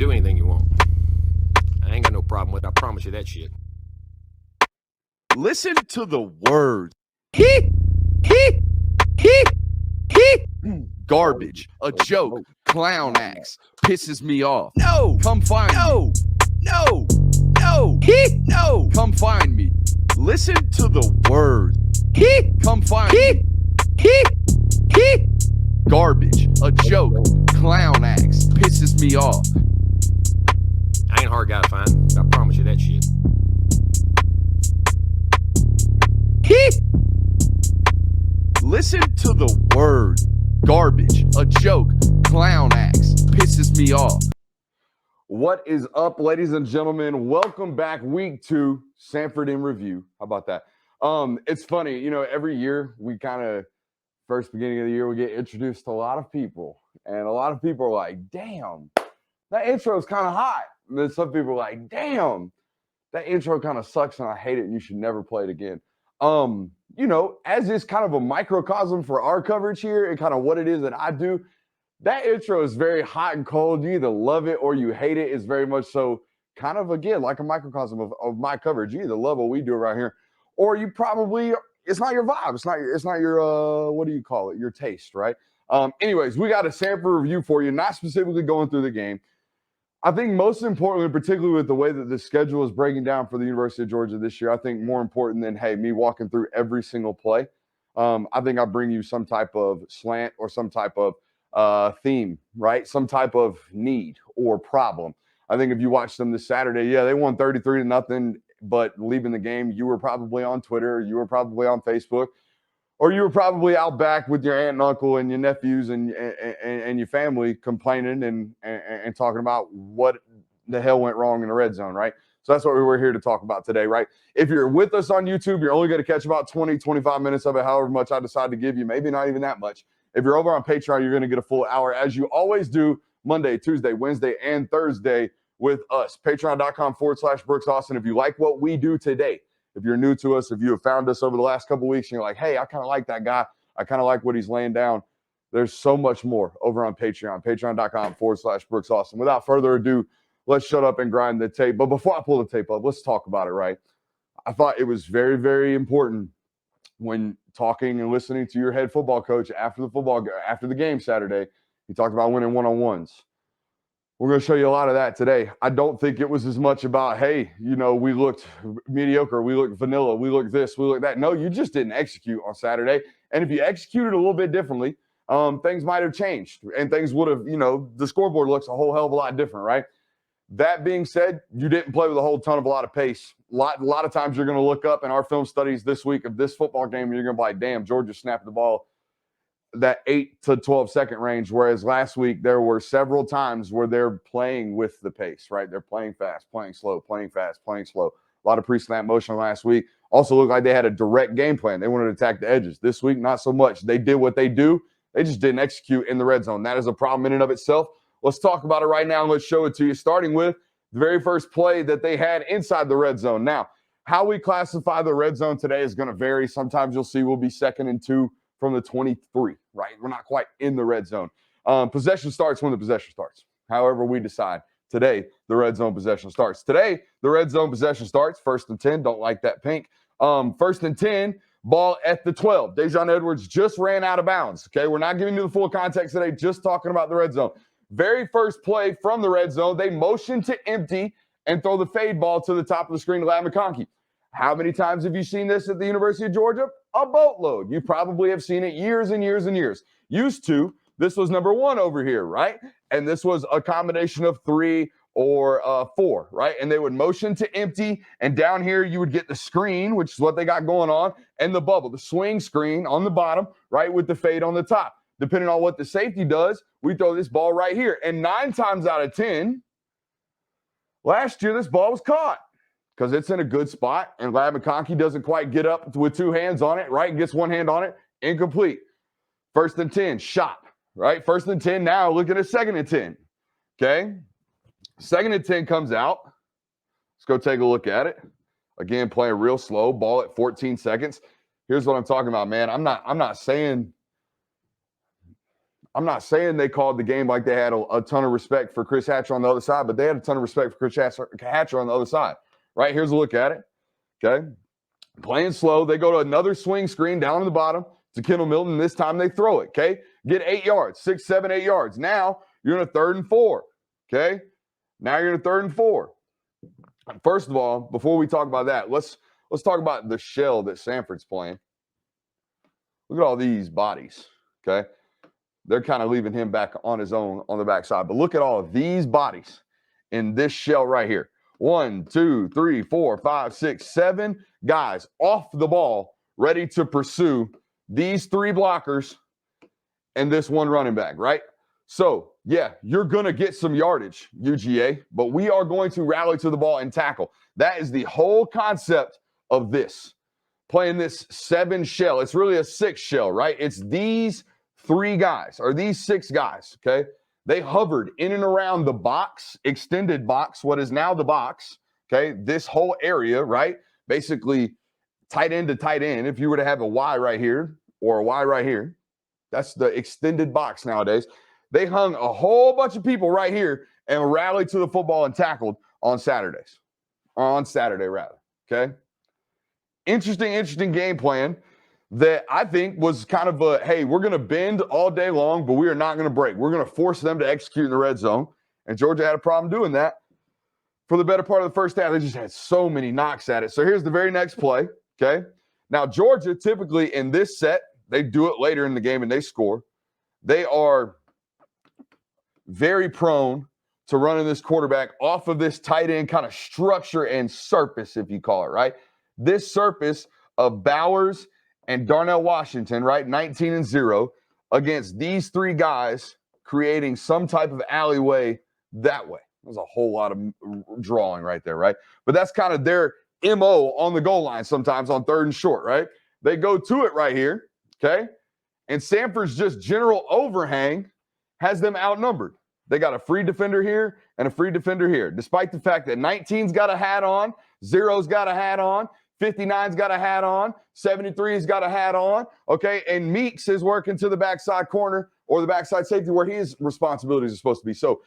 do anything you want. I ain't got no problem with it. I promise you that shit. Listen to the words. Garbage, a joke, clown acts, pisses me off. No, come find me. No, come find me. Listen to the words. Come find me. Garbage, a joke, clown acts, pisses me off. I ain't a hard guy to find. I promise you that shit. Listen to the words. Garbage, a joke, clown acts, pisses me off. What is up, ladies and gentlemen? Welcome back, week 2, Samford in review. How about that? It's funny, you know, every year we kind of, first beginning of the year, we get introduced to a lot of people. And a lot of people are like, damn, that intro is kind of hot. And then some people are like, damn, that intro kind of sucks and I hate it and you should never play it again. You know, as is kind of a microcosm for our coverage here and kind of what it is that I do, that intro is very hot and cold. You either love it or you hate it. It's very much so kind of, again, like a microcosm of my coverage. You either love what we do around here or you probably, it's not your vibe. It's not your, what do you call it? Your taste, right? Anyways, we got a Samford review for you, not specifically going through the game. I think most importantly, particularly with the way that the schedule is breaking down for the University of Georgia this year, I think more important than, hey, me walking through every single play, I think I bring you some type of slant or some type of theme, right? Some type of need or problem. I think if you watched them this Saturday, yeah, they won 33-0, but leaving the game, you were probably on Twitter, you were probably on Facebook, or you were probably out back with your aunt and uncle and your nephews and your family complaining and talking about what the hell went wrong in the red zone, right? So that's what we were here to talk about today, right? If you're with us on YouTube, you're only going to catch about 20, 25 minutes of it, however much I decide to give you, maybe not even that much. If you're over on Patreon, you're going to get a full hour, as you always do, Monday, Tuesday, Wednesday, and Thursday with us. Patreon.com/Brooks Austin. If you like what we do today, if you're new to us, if you have found us over the last couple of weeks and you're like, hey, I kind of like that guy, I kind of like what he's laying down, there's so much more over on Patreon, patreon.com/Brooks Austin. Without further ado, let's shut up and grind the tape. But before I pull the tape up, let's talk about it, right? I thought it was very, very important when talking and listening to your head football coach after the game Saturday. He talked about winning one-on-ones. We're going to show you a lot of that today. I don't think it was as much about, hey, you know, we looked mediocre, we looked vanilla, we looked this, we looked that. No, you just didn't execute on Saturday. And if you executed a little bit differently, things might have changed and things would have, you know, the scoreboard looks a whole hell of a lot different, right? That being said, you didn't play with a whole ton of a lot of pace. A lot of times you're going to look up in our film studies this week of this football game, and you're going to be like, damn, Georgia snapped the ball that 8 to 12 second range, whereas last week there were several times where they're playing with the pace, right? They're playing fast, playing slow, playing fast, playing slow. A lot of pre-snap motion last week. Also looked like they had a direct game plan. They wanted to attack the edges. This week, not so much. They did what they do. They just didn't execute in the red zone. That is a problem in and of itself. Let's talk about it right now, and let's show it to you, starting with the very first play that they had inside the red zone. Now, how we classify the red zone today is going to vary. Sometimes you'll see we'll be 2nd and 2 from the 23, right? We're not quite in the red zone. Possession starts when the possession starts. However we decide. Today, the red zone possession starts. Today, the red zone possession starts. 1st and 10. Don't like that pink. 1st and 10. Ball at the 12. Dejon Edwards just ran out of bounds. Okay, we're not giving you the full context today, just talking about the red zone. Very first play from the red zone, they motion to empty and throw the fade ball to the top of the screen to Ladd McConkey. How many times have you seen this at the University of Georgia? A boatload. You probably have seen it years and years and years. Used to, this was number 1 over here, right? And this was a combination of 3 or 4, right? And they would motion to empty, and down here you would get the screen, which is what they got going on, and the bubble, the swing screen on the bottom, right, with the fade on the top. Depending on what the safety does, we throw this ball right here. And 9 times out of 10, last year this ball was caught because it's in a good spot, and Ladd McConkey doesn't quite get up with 2 hands on it, right? Gets 1 hand on it, incomplete. 1st and 10, shot, right? 1st and 10 now, looking at 2nd and 10, okay? 2nd and 10 comes out. Let's go take a look at it. Again, playing real slow, ball at 14 seconds. Here's what I'm talking about, man. I'm not saying I'm not saying they called the game like they had a ton of respect for Chris Hatcher on the other side, but they had a ton of respect for Chris Hatcher on the other side. Right, here's a look at it. Okay, playing slow. They go to another swing screen down on the bottom to Kendall Milton. This time they throw it. Okay, get 8 yards, 6, 7, 8 yards. Now you're in a 3rd and 4. Okay, now you're in a 3rd and 4. First of all, before we talk about that, let's talk about the shell that Samford's playing. Look at all these bodies. Okay, they're kind of leaving him back on his own on the backside. But look at all of these bodies in this shell right here. 1, 2, 3, 4, 5, 6, 7 guys off the ball, ready to pursue these 3 blockers and this 1 running back, right? So, yeah, you're going to get some yardage, UGA, but we are going to rally to the ball and tackle. That is the whole concept of this. Playing this 7 shell. It's really a 6 shell, right? It's these 3 guys or these 6 guys, okay? They hovered in and around the box, extended box, what is now the box, okay? This whole area, right? Basically, tight end to tight end. If you were to have a Y right here or a Y right here, that's the extended box nowadays. They hung a whole bunch of people right here and rallied to the football and tackled on Saturdays. Or on Saturday, rather, okay? Interesting game plan that I think was kind of a, hey, we're going to bend all day long, but we are not going to break. We're going to force them to execute in the red zone. And Georgia had a problem doing that. For the better part of the first half, they just had so many knocks at it. So here's the very next play, okay? Now, Georgia, typically in this set, they do it later in the game and they score. They are very prone to running this quarterback off of this tight end kind of structure and surface, if you call it, right? This surface of Bowers and Darnell Washington, right? 19-0 against these 3 guys creating some type of alleyway that way. There's a whole lot of drawing right there, right? But that's kind of their MO on the goal line sometimes on 3rd and short, right? They go to it right here, okay? And Samford's just general overhang has them outnumbered. They got a free defender here and a free defender here, despite the fact that 19's got a hat on, 0's got a hat on, 59's got a hat on, 73's got a hat on, okay? And Meeks is working to the backside corner or the backside safety where his responsibilities are supposed to be. So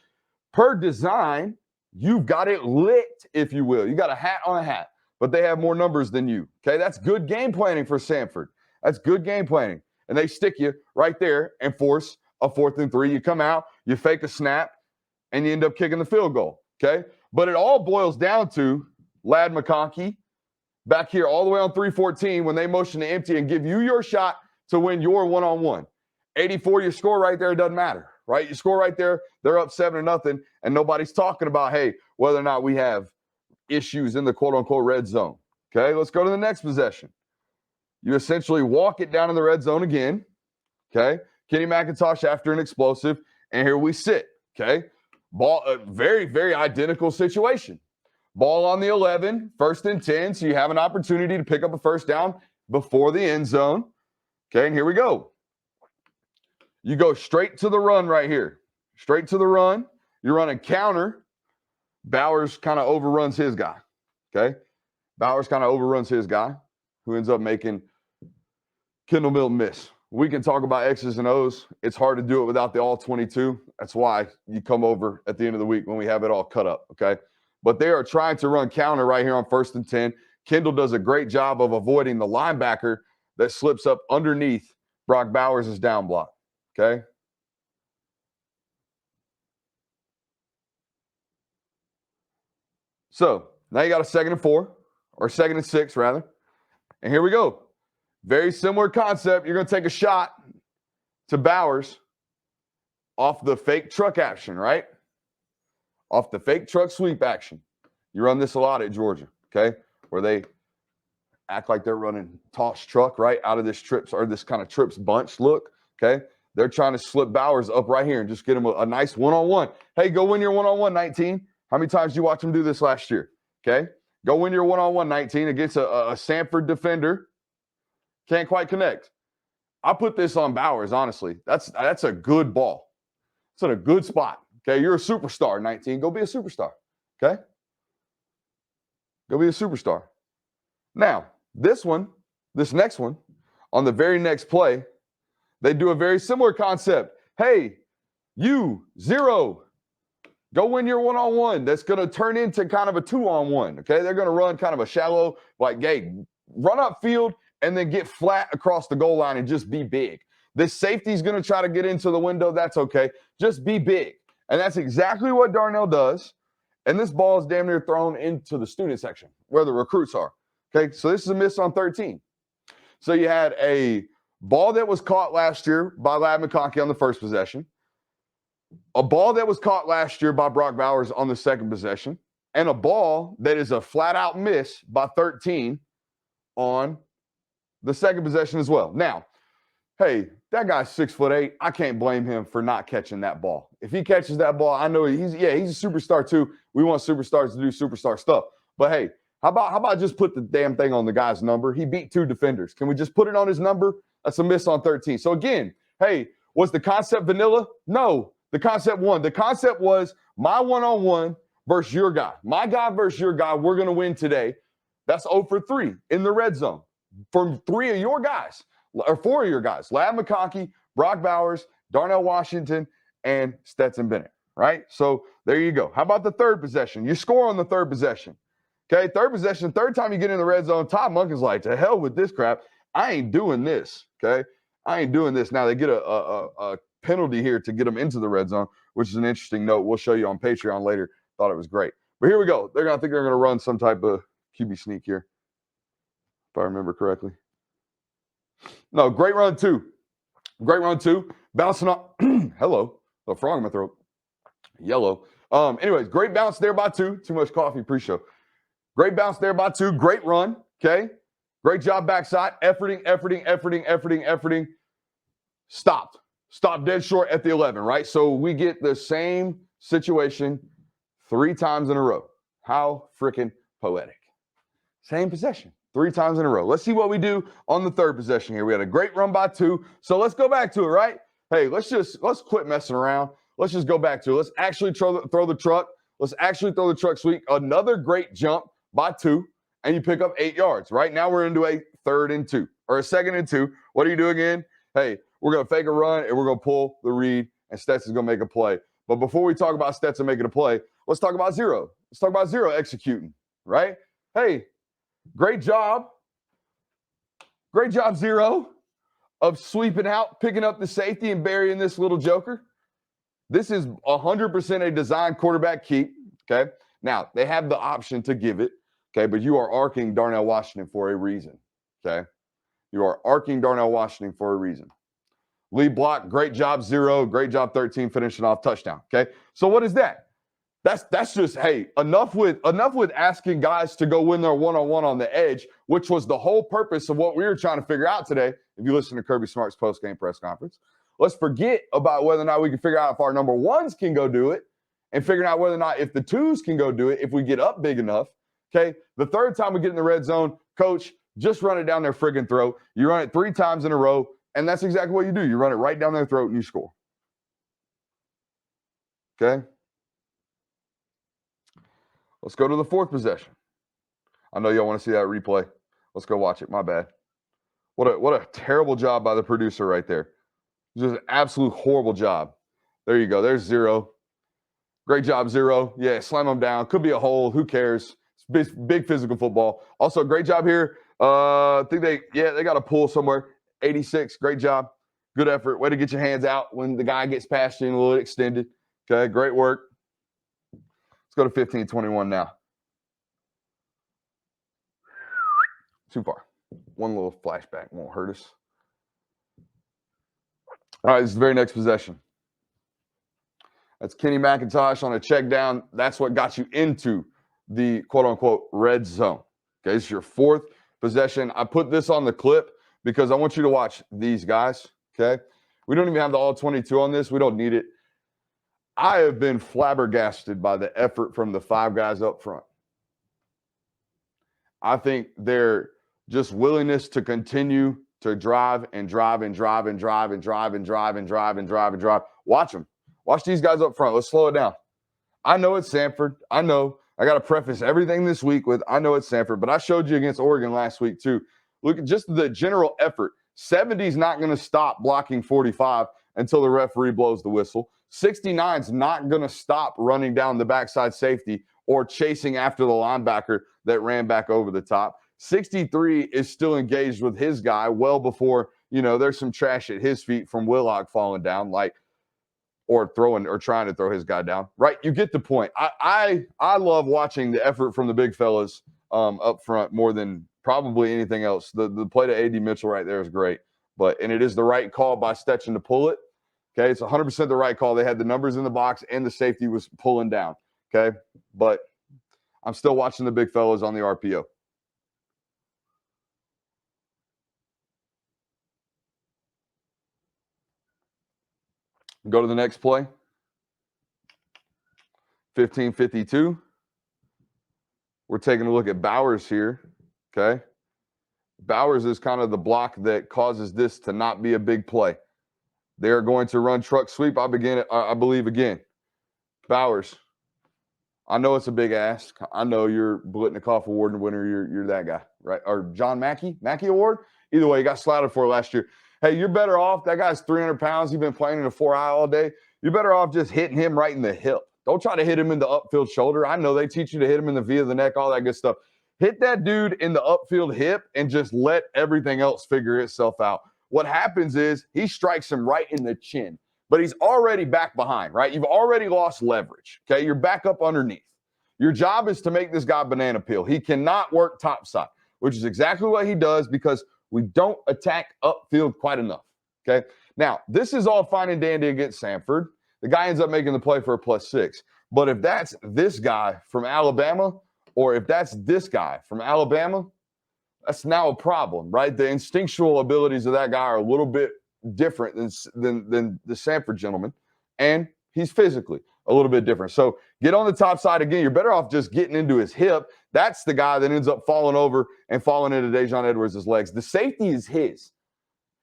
per design, you've got it lit, if you will. You got a hat on a hat, but they have more numbers than you, okay? That's good game planning for Samford. That's good game planning. And they stick you right there and force a 4th and 3. You come out, you fake a snap, and you end up kicking the field goal, okay? But it all boils down to Ladd McConkey back here all the way on 314 when they motion to empty and give you your shot to win your one-on-one. 84, you score right there, it doesn't matter, right? You score right there, they're up 7-0, and nobody's talking about, hey, whether or not we have issues in the quote-unquote red zone. Okay, let's go to the next possession. You essentially walk it down in the red zone again, okay? Kenny McIntosh after an explosive, and here we sit, okay? Ball, a very, very identical situation. Ball on the 11, 1st and 10, so you have an opportunity to pick up a first down before the end zone. Okay, and here we go. You go straight to the run right here. Straight to the run. You're running counter. Bowers kind of overruns his guy. Okay? Bowers kind of overruns his guy, who ends up making Kendall Milton miss. We can talk about X's and O's. It's hard to do it without the all 22. That's why you come over at the end of the week when we have it all cut up, okay? But they are trying to run counter right here on 1st and 10. Kendall does a great job of avoiding the linebacker that slips up underneath Brock Bowers' down block, okay? So now you got a 2nd and 4, or 2nd and 6, rather. And here we go. Very similar concept. You're going to take a shot to Bowers off the fake truck action, right? Off the fake truck sweep action. You run this a lot at Georgia, okay? Where they act like they're running toss truck, right? Out of this trips or this kind of trips bunch look, okay? They're trying to slip Bowers up right here and just get him a nice one-on-one. Hey, go win your one-on-one, 19. How many times did you watch him do this last year? Okay? Go win your one-on-one, 19, against a Samford defender. Can't quite connect. I put this on Bowers, honestly. That's a good ball. It's in a good spot. Okay, you're a superstar, 19. Go be a superstar. Okay? Go be a superstar. Now, this next one, on the very next play, they do a very similar concept. hey, you, 0, go win your one-on-one. That's going to turn into kind of a 2-on-1, okay? They're going to run kind of a shallow, like, hey, run up field and then get flat across the goal line and just be big. This safety's going to try to get into the window. That's okay. Just be big. And that's exactly what Darnell does. And this ball is damn near thrown into the student section where the recruits are. Okay, so this is a miss on 13. So you had a ball that was caught last year by Ladd McConkey on the first possession, a ball that was caught last year by Brock Bowers on the second possession, and a ball that is a flat-out miss by 13 on the second possession as well. Now, hey, that guy's 6'8". I can't blame him for not catching that ball. If he catches that ball, I know he's a superstar too. We want superstars to do superstar stuff. But hey, how about just put the damn thing on the guy's number? He beat 2 defenders. Can we just put it on his number? That's a miss on 13. So again, hey, was the concept vanilla? No, the concept won. The concept was my one-on-one versus your guy. My guy versus your guy. We're going to win today. That's 0 for 3 in the red zone from 3 of your guys. Or 4 of your guys, Ladd McConkey, Brock Bowers, Darnell Washington, and Stetson Bennett, right? So there you go. How about the third possession? You score on the third possession. Okay, third possession, third time you get in the red zone, Todd Monken's like, to hell with this crap. I ain't doing this, okay? I ain't doing this. Now they get a penalty here to get them into the red zone, which is an interesting note. We'll show you on Patreon later. Thought it was great. But here we go. I think they're going to run some type of QB sneak here, if I remember correctly. No, great run two. Great run two. Bouncing up. Hello. A frog in my throat. Yellow. Anyways, great bounce there by 2. Too much coffee pre-show. Great bounce there by 2. Great run. Okay. Great job backside. Efforting. Stopped. Stopped dead short at the 11, right? So we get the same situation 3 times in a row. How freaking poetic. Same possession. 3 times in a row. Let's see what we do on the third possession here. We had a great run by 2. So let's go back to it, right? Hey, let's quit messing around. Let's just go back to it. Let's actually throw the truck. Let's actually throw the truck sweep. Another great jump by 2, and you pick up 8 yards. Right now we're into a 3rd and 2 or a 2nd and 2. What do you do again? Hey, we're going to fake a run and we're going to pull the read, and Stetson's going to make a play. But before we talk about Stetson making a play, let's talk about 0. Let's talk about 0 executing, right? Hey, great job. Great job, 0, of sweeping out, picking up the safety and burying this little joker. This is 100% a design quarterback keep, okay? Now, they have the option to give it, okay? But you are arcing Darnell Washington for a reason, okay? You are arcing Darnell Washington for a reason. Lead block, great job, 0. Great job, 13, finishing off touchdown, okay? So what is that? That's just, hey, enough with asking guys to go win their one-on-one on the edge, which was the whole purpose of what we were trying to figure out today. If you listen to Kirby Smart's post-game press conference, let's forget about whether or not we can figure out if our number 1s can go do it, and figuring out whether or not if the 2s can go do it if we get up big enough. Okay, the third time we get in the red zone, coach, just run it down their friggin' throat. You run it 3 times in a row, and that's exactly what you do. You run it right down their throat and you score. Okay. Let's go to the 4th possession. I know y'all want to see that replay. Let's go watch it. My bad. What a terrible job by the producer right there. Just an absolute horrible job. There you go. There's 0. Great job, 0. Yeah, slam them down. Could be a hole. Who cares? It's big physical football. Also, great job here. I think they got a pull somewhere. 86. Great job. Good effort. Way to get your hands out when the guy gets past you and a little extended. Okay, great work. Let's go to 15-21 now. Too far. One little flashback won't hurt us. All right, this is the very next possession. That's Kenny McIntosh on a check down. That's what got you into the quote-unquote red zone. Okay, this is your 4th possession. I put this on the clip because I want you to watch these guys, okay? We don't even have the all 22 on this. We don't need it. I have been flabbergasted by the effort from the 5 guys up front. I think their just willingness to continue to drive. Watch them. Watch these guys up front. Let's slow it down. I know it's Samford. I know. I got to preface everything this week with I know it's Samford, but I showed you against Oregon last week too. Look at just the general effort. 70's not going to stop blocking 45, until the referee blows the whistle. 69's not going to stop running down the backside safety or chasing after the linebacker that ran back over the top. 63 is still engaged with his guy well before, there's some trash at his feet from Willock falling down, or trying to throw his guy down. Right? You get the point. I love watching the effort from the big fellas up front more than probably anything else. The play to A.D. Mitchell right there is great. And it is the right call by Stetchen to pull it. Okay, it's 100% the right call. They had the numbers in the box and the safety was pulling down. Okay, but I'm still watching the big fellas on the RPO. Go to the next play. 15:52. We're taking a look at Bowers here. Okay, Bowers is kind of the block that causes this to not be a big play. They're going to run truck sweep. I believe again. Bowers. I know it's a big ask. I know you're Blitnikoff Award winner. You're that guy, right? Or John Mackey Award. Either way, you got slouted for last year. Hey, you're better off. That guy's 300 pounds. He's been playing in a 4-eye all day. You're better off just hitting him right in the hip. Don't try to hit him in the upfield shoulder. I know they teach you to hit him in the V of the neck, all that good stuff. Hit that dude in the upfield hip and just let everything else figure itself out. What happens is he strikes him right in the chin, but he's already back behind, right? You've already lost leverage, okay? You're back up underneath. Your job is to make this guy banana peel. He cannot work topside, which is exactly what he does because we don't attack upfield quite enough, okay? Now, this is all fine and dandy against Samford. The guy ends up making the play for a +6. But if that's this guy from Alabama, or if that's this guy from Alabama, that's now a problem, right? The instinctual abilities of that guy are a little bit different than the Samford gentleman, and he's physically a little bit different. So get on the top side again. You're better off just getting into his hip. That's the guy that ends up falling over and falling into Dejon Edwards' legs. The safety is his.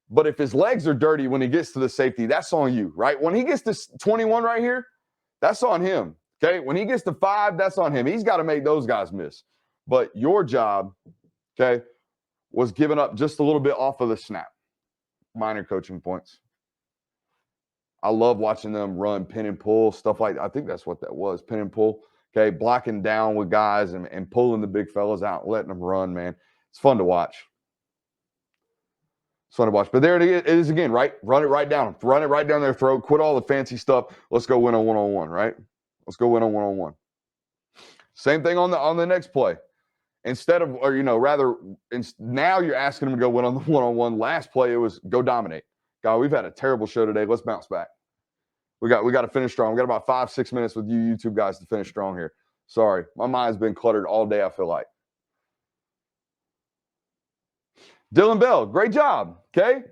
But if his legs are dirty when he gets to the safety, that's on you, right? When he gets to 21 right here, that's on him, okay? When he gets to 5, that's on him. He's got to make those guys miss. But your job, okay, was giving up just a little bit off of the snap. Minor coaching points. I love watching them run pin and pull, stuff like that. I think that's what that was, pin and pull. Okay, blocking down with guys and pulling the big fellas out and letting them run, man. It's fun to watch. It's fun to watch. But there it is again, right? Run it right down. Run it right down their throat. Quit all the fancy stuff. Let's go win on one-on-one, right? Let's go win on one-on-one. Same thing on the next play. Instead of, now you're asking them to go win on the one-on-one. Last play, it was go dominate. God, we've had a terrible show today. Let's bounce back. We got to finish strong. We got about 5-6 minutes with you YouTube guys to finish strong here. Sorry, my mind's been cluttered all day, I feel like. Dylan Bell, great job, okay?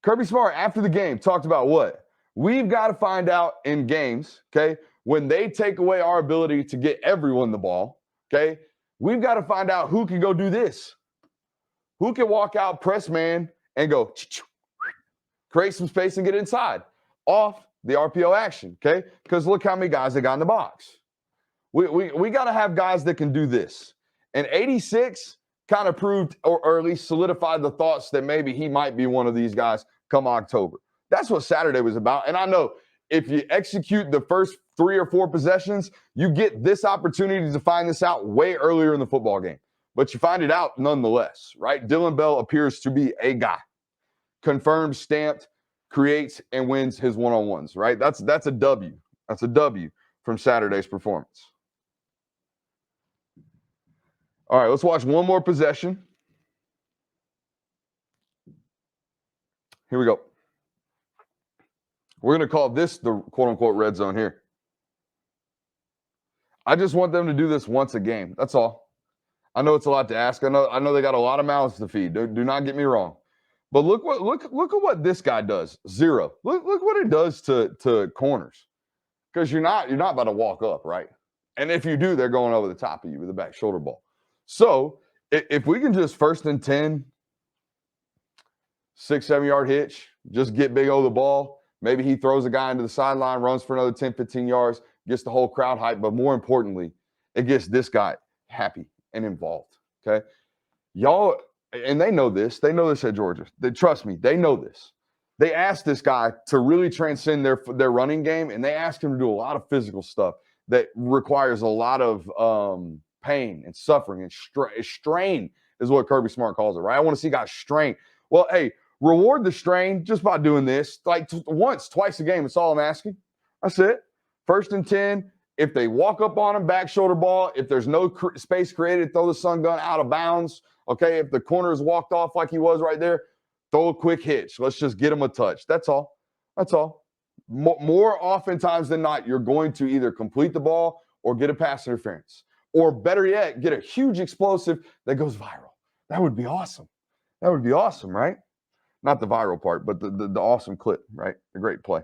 Kirby Smart, after the game, talked about what? We've got to find out in games, okay, when they take away our ability to get everyone the ball, okay, we've got to find out who can go do this. Who can walk out, press man, and go create some space and get inside off the RPO action, okay? Because look how many guys they got in the box. We got to have guys that can do this. And 86 kind of proved or at least solidified the thoughts that maybe he might be one of these guys come October. That's what Saturday was about. And I know if you execute the first 3 or 4 possessions, you get this opportunity to find this out way earlier in the football game. But you find it out nonetheless, right? Dylan Bell appears to be a guy. Confirmed, stamped, creates, and wins his one-on-ones, right? That's a W. That's a W from Saturday's performance. All right, let's watch one more possession. Here we go. We're going to call this the quote-unquote red zone here. I just want them to do this once a game. That's all. I know it's a lot to ask. I know they got a lot of mouths to feed. Do not get me wrong. But look at what this guy does. 0. Look what it does to corners. Because you're not about to walk up, right? And if you do, they're going over the top of you with a back shoulder ball. So if we can just 1st and 10, 6-7 yard hitch, just get Big O the ball. Maybe he throws a guy into the sideline, runs for another 10, 15 yards, gets the whole crowd hyped. But more importantly, it gets this guy happy and involved. Okay. Y'all, and they know this. They know this at Georgia. Trust me, they know this. They asked this guy to really transcend their running game, and they asked him to do a lot of physical stuff that requires a lot of pain and suffering and strain is what Kirby Smart calls it, right? I want to see guys strain. Well, hey, reward the strain just by doing this, like twice a game. That's all I'm asking. That's it. 1st and 10. If they walk up on him, back shoulder ball. If there's no space created, throw the sun gun out of bounds. Okay, if the corner is walked off like he was right there, throw a quick hitch. Let's just get him a touch. That's all. That's all. More oftentimes than not, you're going to either complete the ball or get a pass interference. Or better yet, get a huge explosive that goes viral. That would be awesome. That would be awesome, right? Not the viral part, but the awesome clip, right? The great play.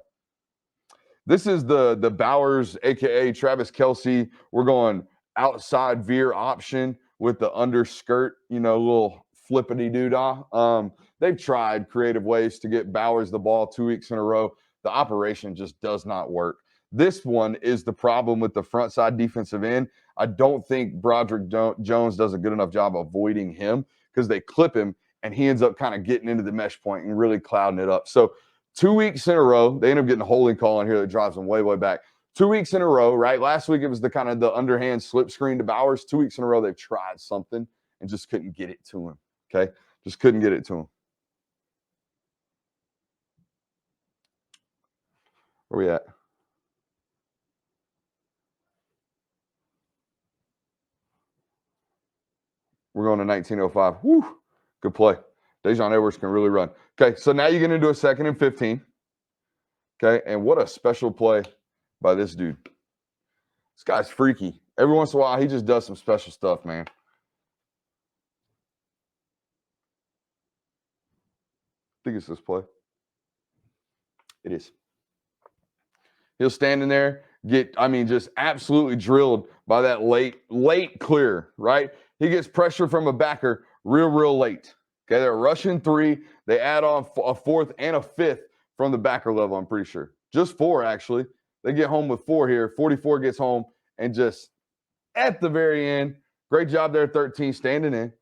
This is the Bowers, a.k.a. Travis Kelce. We're going outside veer option with the underskirt, little flippity-doo-dah. They've tried creative ways to get Bowers the ball 2 weeks in a row. The operation just does not work. This one is the problem with the front side defensive end. I don't think Broderick Jones does a good enough job avoiding him because they clip him and he ends up kind of getting into the mesh point and really clouding it up. So 2 weeks in a row, they end up getting a holding call in here that drives them way, way back. 2 weeks in a row, right? Last week it was the kind of the underhand slip screen to Bowers. 2 weeks in a row, they've tried something and just couldn't get it to him. Okay? Just couldn't get it to him. Where we at? We're going to 1905. Whew. Good play. Dejon Edwards can really run. Okay, so now you get into a 2nd and 15. Okay, and what a special play by this dude. This guy's freaky. Every once in a while, he just does some special stuff, man. I think it's this play. It is. He'll stand in there, just absolutely drilled by that late clear, right? He gets pressure from a backer real late. Okay, they're rushing 3. They add on a 4th and a 5th from the backer level, I'm pretty sure. Just 4, actually. They get home with 4 here. 44 gets home, and just at the very end, great job there, 13, standing in.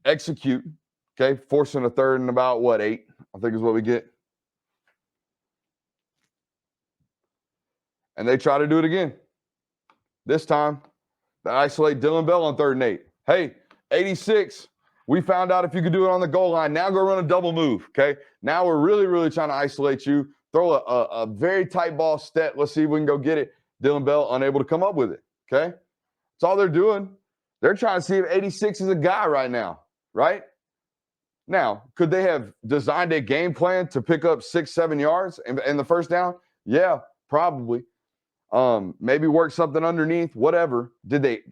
Execute, okay, forcing a 3rd and about, 8, I think is what we get. And they try to do it again. This time, they isolate Dylan Bell on 3rd and 8. Hey, 86, we found out if you could do it on the goal line. Now go run a double move, okay? Now we're really trying to isolate you. Throw a very tight ball step. Let's see if we can go get it. Dylan Bell unable to come up with it, okay? That's all they're doing. They're trying to see if 86 is a guy right now, right? Now, could they have designed a game plan to pick up 6-7 yards in the first down? Yeah, probably. Maybe work something underneath, whatever. They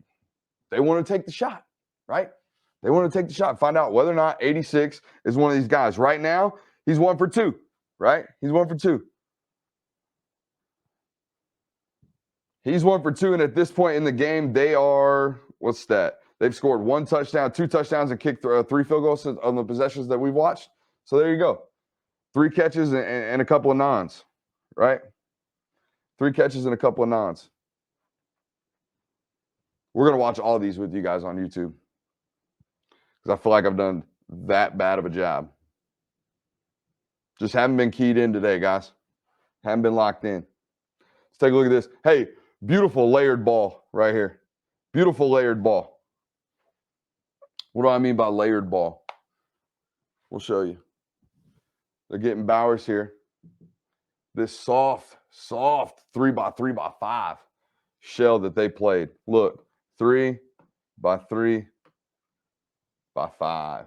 want to take the shot, right? They want to take the shot, find out whether or not 86 is one of these guys. Right now, he's 1 for 2, right? He's 1 for 2. He's 1 for 2, and at this point in the game, they are, what's that? They've scored 1 touchdown, 2 touchdowns, and kicked 3 field goals on the possessions that we've watched. So there you go. 3 catches and a couple of nons, right? 3 catches and a couple of nons. We're going to watch all of these with you guys on YouTube because I feel like I've done that bad of a job. Just haven't been keyed in today, guys. Haven't been locked in. Let's take a look at this. Hey, beautiful layered ball right here. Beautiful layered ball. What do I mean by layered ball? We'll show you. They're getting Bowers here. This soft 3x3x5 shell that they played. Look, 3x3x5.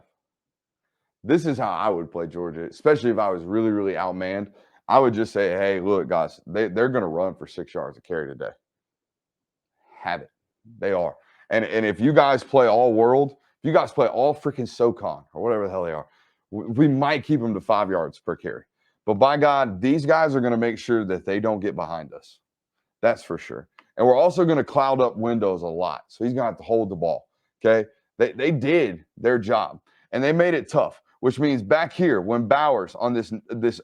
This is how I would play Georgia, especially if I was really outmanned. I would just say, hey, look, guys, they're going to run for 6 yards a carry today. Have it. They are. And if you guys play all world, if you guys play all freaking SoCon or whatever the hell they are, we might keep them to 5 yards per carry. But by God, these guys are going to make sure that they don't get behind us. That's for sure. And we're also going to cloud up windows a lot. So he's going to have to hold the ball. Okay? They did their job. And they made it tough, which means back here, when Bowers on this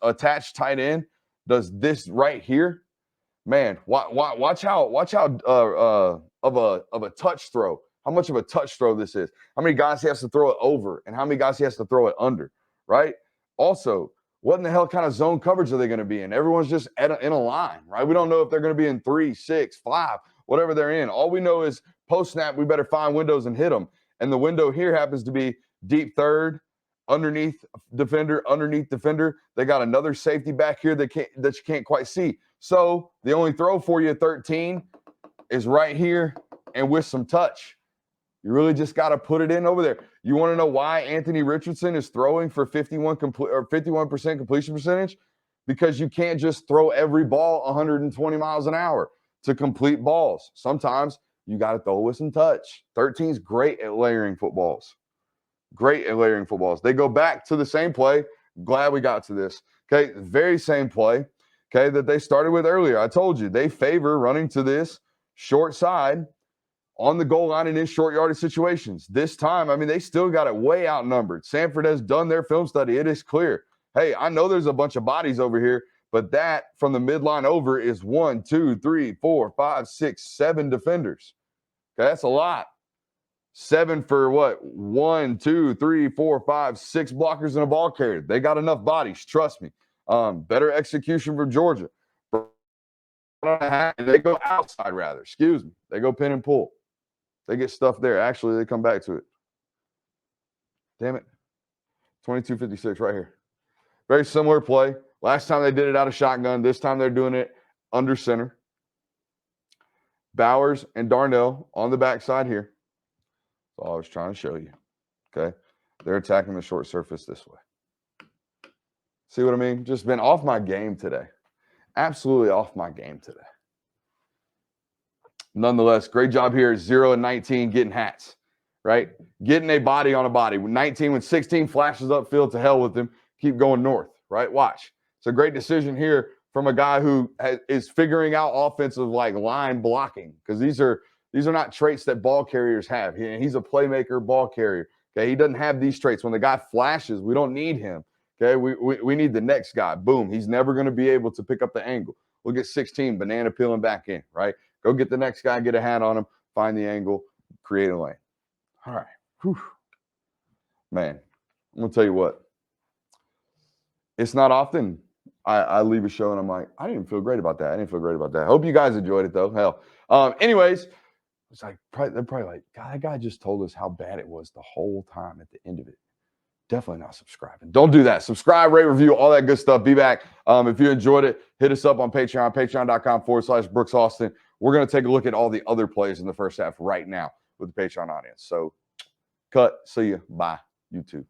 attached tight end does this right here, man, watch how of a touch throw. How much of a touch throw this is. How many guys he has to throw it over and how many guys he has to throw it under, right? Also, what in the hell kind of zone coverage are they going to be in? Everyone's just in a line, right? We don't know if they're going to be in 3, 6, 5, whatever they're in. All we know is post-snap, we better find windows and hit them. And the window here happens to be deep third, underneath defender. They got another safety back here that you can't quite see. So the only throw for you at 13 is right here and with some touch. You really just got to put it in over there. You want to know why Anthony Richardson is throwing for 51% completion percentage? Because you can't just throw every ball 120 miles an hour to complete balls. Sometimes you got to throw with some touch. 13's great at layering footballs. They go back to the same play. Glad we got to this. Okay, very same play, okay, that they started with earlier. I told you, they favor running to this short side on the goal line and in short yardage situations. This time, I mean, they still got it way outnumbered. Samford has done their film study. It is clear. Hey, I know there's a bunch of bodies over here, but that from the midline over is 1, 2, 3, 4, 5, 6, 7 defenders. Okay, that's a lot. 7 for what? 1, 2, 3, 4, 5, 6 blockers and a ball carrier. They got enough bodies. Trust me. Better execution for Georgia. And they go outside rather. Excuse me. They go pin and pull. They get stuff there. Actually, they come back to it. Damn it. 22-56 right here. Very similar play. Last time they did it out of shotgun. This time they're doing it under center. Bowers and Darnell on the backside here. That's all I was trying to show you. Okay. They're attacking the short surface this way. See what I mean? Just been off my game today. Absolutely off my game today. Nonetheless, great job here. 0 and 19 getting hats, right? Getting a body on a body. 19 when 16 flashes upfield, to hell with him. Keep going north, right? Watch. It's a great decision here from a guy who is figuring out offensive like line blocking, because these are not traits that ball carriers have. He's a playmaker ball carrier. Okay, he doesn't have these traits. When the guy flashes, we don't need him. Okay, we need the next guy. Boom. He's never going to be able to pick up the angle. Look at 16, banana peeling back in, right? Go get the next guy, get a hat on him, find the angle, create a lane. All right. Whew. Man, I'm going to tell you what. It's not often I leave a show and I'm like, I didn't feel great about that. Hope you guys enjoyed it, though. Hell. Anyways, it's like they're probably like, God, that guy just told us how bad it was the whole time at the end of it. Definitely not subscribing. Don't do that. Subscribe, rate, review, all that good stuff. Be back. If you enjoyed it, hit us up on Patreon, patreon.com/Brooks Austin. We're going to take a look at all the other plays in the first half right now with the Patreon audience. So, cut. See you. Bye, YouTube.